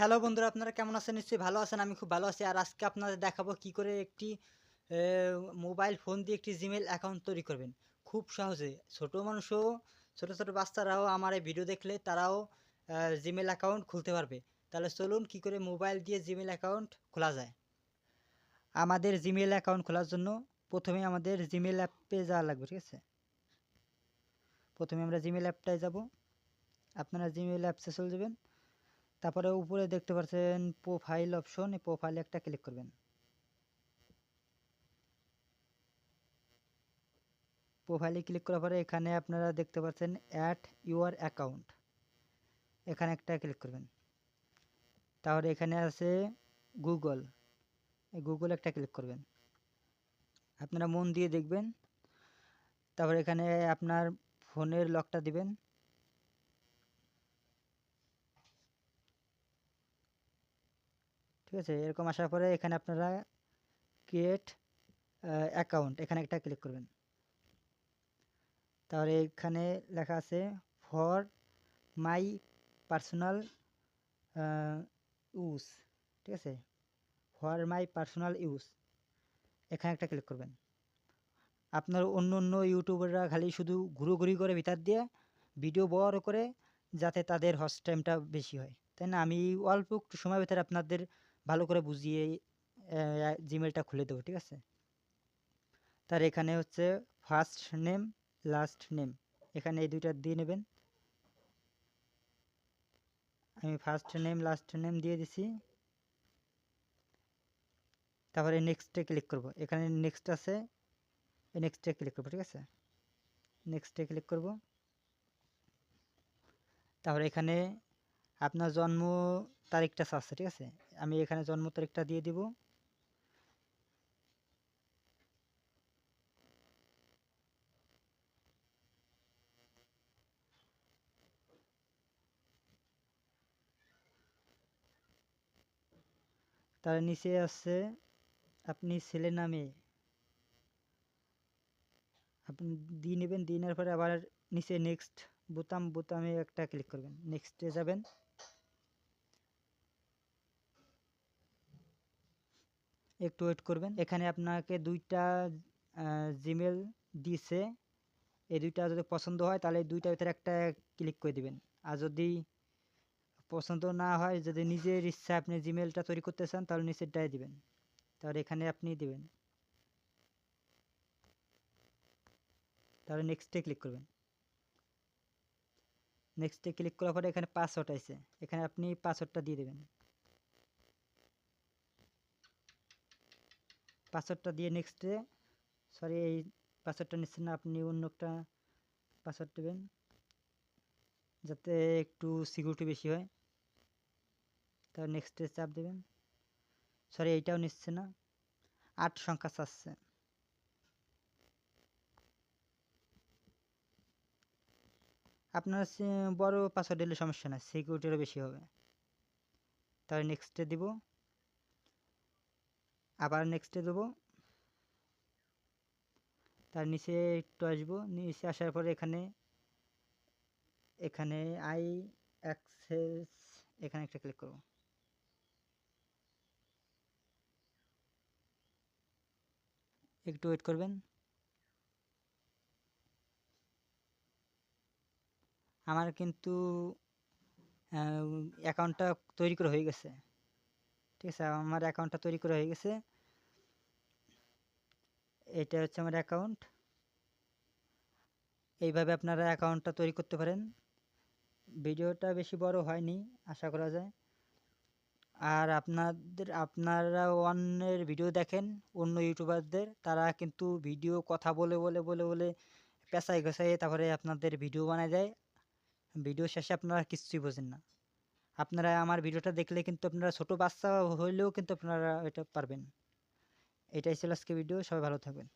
Hello বন্ধুরা, আপনারা কেমন আছেন? নিশ্চয়ই ভালো আছেন। আমি খুব ভালো আছি। আর আজকে আপনাদের দেখাবো কি করে একটি এ মোবাইল ফোন দিয়ে একটি জিমেইল অ্যাকাউন্ট তৈরি করবেন। খুব সহজে। ছোট মানুষও, ছোট বাচ্চারাও আমার এই ভিডিও দেখলে তারাও জিমেইল অ্যাকাউন্ট খুলতে পারবে। তাহলে চলুন কি করে মোবাইল দিয়ে জিমেইল অ্যাকাউন্ট খোলা যায়। আমাদের জিমেইল অ্যাকাউন্ট খোলার জন্য প্রথমে আমাদের জিমেইল অ্যাপে যাওয়া লাগবে, ঠিক আছে? প্রথমে আমরা জিমেইল অ্যাপটায় যাব। আপনারা জিমেইল অ্যাপসে চলে যাবেন। তারপরে উপরে দেখতে পাচ্ছেন প্রোফাইল অপশন, এই প্রোফাইলে একটা ক্লিক করবেন। প্রোফাইলে ক্লিক করার পরে এখানে আপনারা দেখতে পাচ্ছেন অ্যাড ইউর অ্যাকাউন্ট, এখানে একটা ক্লিক করবেন। তাহলে এখানে আছে গুগল, এই গুগল একটা ক্লিক করবেন। আপনারা মন দিয়ে দেখবেন। তারপরে এখানে আপনার ফোনের লকটা দিবেন। ঠিক আছে, এরকম আসার পরে এখানে আপনারা ক্রিয়েট অ্যাকাউন্ট, এখানে একটা ক্লিক করবেন। তাহলে এখানে লেখা আছে ফর মাই পার্সোনাল ইউজ, ঠিক আছে, ফর মাই পার্সোনাল ইউজ, এখানে একটা ক্লিক করবেন। আপনার অন্য ইউটিউবাররা খালি শুধু ঘুরোঘুরি করে ভিতর দিয়ে ভিডিও বড় করে যাতে তাদের হস টাইমটা বেশি হয়, তাই না? আমি অল্প একটু সময়ের ভিতরে আপনাদের ভালো করে বুঝিয়ে জিমেলটা খুলে দেবো, ঠিক আছে? তার এখানে হচ্ছে ফার্স্ট নেম, লাস্ট নেম, এখানে এই দুইটা দিয়ে নেবেন। আমি ফার্স্ট নেম লাস্ট নেম দিয়ে দিছি। তারপরে নেক্সটে ক্লিক করব। এখানে নেক্সট আছে, এই নেক্সটে ক্লিক করব, ঠিক আছে? নেক্সটে ক্লিক করব। তারপরে এখানে আপনার জন্ম তারিখটা চাচ্ছে, ঠিক আছে? আমি এখানে জন্ম তারিখটা দিয়ে দিব। তার নিচে আছে আপনি ছেলে না মেয়ে, আপনি দিয়ে নেবেন। দিয়ে নেওয়ার পরে আবার নিচে নেক্সট বোতামে একটা ক্লিক করবেন, নেক্সটে যাবেন। একটু ওয়েট করবেন। এখানে আপনাকে দুইটা জিমেল দিছে, এই দুইটা যদি পছন্দ হয় তাহলে দুইটার ভিতরে একটা ক্লিক করে দিবেন। আর যদি পছন্দ না হয়, যদি নিজের ইচ্ছা আপনি জিমেলটা তৈরি করতে চান তাহলে নিচেরটাই দিবেন। তাহলে এখানে আপনি দিবেন, তাহলে নেক্সটে ক্লিক করবেন। নেক্সটে ক্লিক করার পরে এখানে পাসওয়ার্ড আছে, এখানে আপনি পাসওয়ার্ডটা দিয়ে দেবেন। পাসওয়ার্ডটা দিয়ে নেক্সটে, সরি এই পাসওয়ার্ডটা নিচ্ছেন না, আপনি অন্য একটা পাসওয়ার্ড দেবেন যাতে একটু সিকিউরিটি বেশি হয়। তারপর নেক্সটে চাপ দেবেন। সরি এইটাও নিচ্ছে না, 8 সংখ্যা চাচ্ছে। আপনার বড় পাসওয়ার্ড দিলে সমস্যা নাই, সিকিউরিটিরও বেশি হবে। তাহলে নেক্সটে দিব, আবার নেক্সটে দেবো। তার নিচে একটু আসবো, নিচে আসার পরে এখানে আই অ্যাক্সেস, এখানে একটা ক্লিক করব। একটু ওয়েট করবেন। আমার কিন্তু অ্যাকাউন্টটা তৈরি করা হয়ে গেছে, ঠিক আছে? আমার অ্যাকাউন্টটা তৈরি করা হয়ে গেছে। এটা হচ্ছে আমার অ্যাকাউন্ট। এইভাবে আপনারা অ্যাকাউন্টটা তৈরি করতে পারেন। ভিডিওটা বেশি বড় হয়নি আশা করা যায়। আর আপনারা অন্যের ভিডিও দেখেন, অন্য ইউটিউবারদের, তারা কিন্তু ভিডিও কথা বলে পেঁচাই গোছাই তারপরে আপনাদের ভিডিও বানায় দেয়। ভিডিও শেষে আপনারা কিচ্ছুই বোঝেন না। আপনারা আমার ভিডিওটা দেখলে কিন্তু আপনারা ছোট বাচ্চা হইলেও কিন্তু আপনারা এটা পারবেন। এটাই ছিল আজকে ভিডিও। সবাই ভালো থাকবেন।